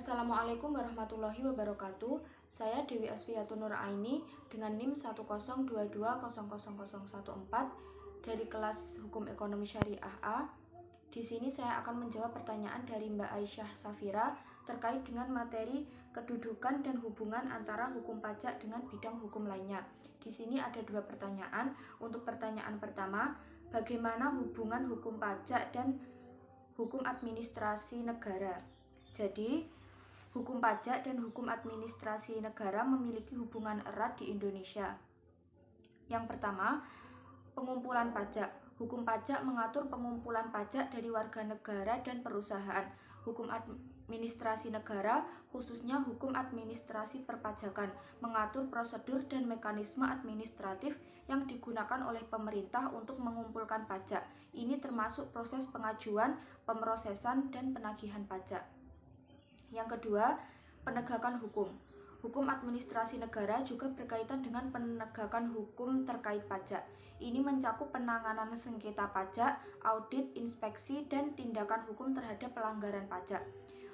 Assalamualaikum warahmatullahi wabarakatuh. Saya Dewi Asfiatun Nuraini dengan NIM 102200014 dari kelas Hukum Ekonomi Syariah A. Di sini saya akan menjawab pertanyaan dari Mbak Aisyah Safira terkait dengan materi kedudukan dan hubungan antara hukum pajak dengan bidang hukum lainnya. Di sini ada dua pertanyaan. Untuk pertanyaan pertama, bagaimana hubungan hukum pajak dan hukum administrasi negara? Jadi, hukum pajak dan hukum administrasi negara memiliki hubungan erat di Indonesia. Yang pertama, pengumpulan pajak. Hukum pajak mengatur pengumpulan pajak dari warga negara dan perusahaan. Hukum administrasi negara, khususnya hukum administrasi perpajakan, mengatur prosedur dan mekanisme administratif yang digunakan oleh pemerintah untuk mengumpulkan pajak. Ini termasuk proses pengajuan, pemrosesan, dan penagihan pajak. Yang kedua, penegakan hukum. Hukum administrasi negara juga berkaitan dengan penegakan hukum terkait pajak. Ini mencakup penanganan sengketa pajak, audit, inspeksi, dan tindakan hukum terhadap pelanggaran pajak.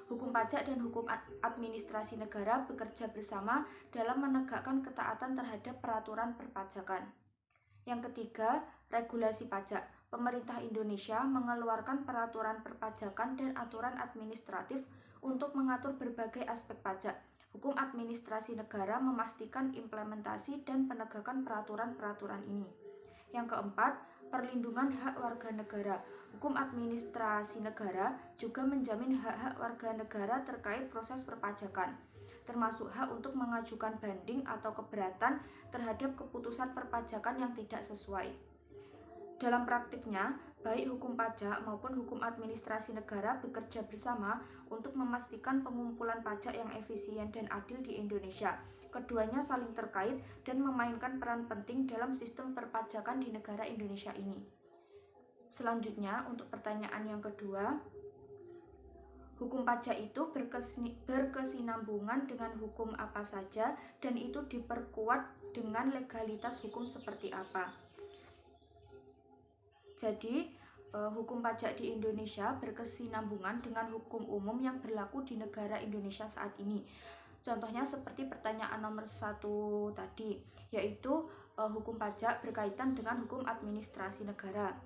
Hukum pajak dan hukum administrasi negara bekerja bersama dalam menegakkan ketaatan terhadap peraturan perpajakan. Yang ketiga, regulasi pajak. Pemerintah Indonesia mengeluarkan peraturan perpajakan dan aturan administratif untuk mengatur berbagai aspek pajak. Hukum administrasi negara memastikan implementasi dan penegakan peraturan-peraturan ini. Yang keempat, perlindungan hak warga negara. Hukum administrasi negara juga menjamin hak-hak warga negara terkait proses perpajakan, termasuk hak untuk mengajukan banding atau keberatan terhadap keputusan perpajakan yang tidak sesuai. Dalam praktiknya, baik hukum pajak maupun hukum administrasi negara bekerja bersama untuk memastikan pengumpulan pajak yang efisien dan adil di Indonesia. Keduanya saling terkait dan memainkan peran penting dalam sistem perpajakan di negara Indonesia ini. Selanjutnya, untuk pertanyaan yang kedua, hukum pajak itu berkesinambungan dengan hukum apa saja dan itu diperkuat dengan legalitas hukum seperti apa? Jadi, hukum pajak di Indonesia berkesinambungan dengan hukum umum yang berlaku di negara Indonesia saat ini. Contohnya seperti pertanyaan nomor 1 tadi, yaitu hukum pajak berkaitan dengan hukum administrasi negara.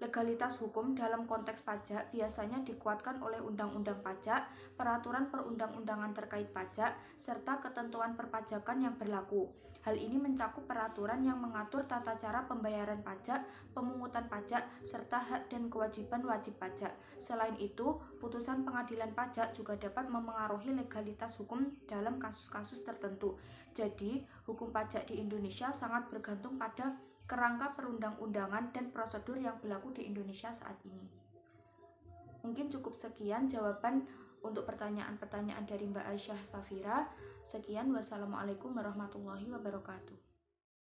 Legalitas hukum dalam konteks pajak biasanya dikuatkan oleh undang-undang pajak, peraturan perundang-undangan terkait pajak, serta ketentuan perpajakan yang berlaku. Hal ini mencakup peraturan yang mengatur tata cara pembayaran pajak, pemungutan pajak, serta hak dan kewajiban wajib pajak. Selain itu, putusan pengadilan pajak juga dapat memengaruhi legalitas hukum dalam kasus-kasus tertentu. Jadi, hukum pajak di Indonesia sangat bergantung pada kerangka perundang-undangan dan prosedur yang berlaku di Indonesia saat ini. Mungkin cukup sekian jawaban untuk pertanyaan-pertanyaan dari Mbak Aisyah Safira. Sekian, wassalamualaikum warahmatullahi wabarakatuh.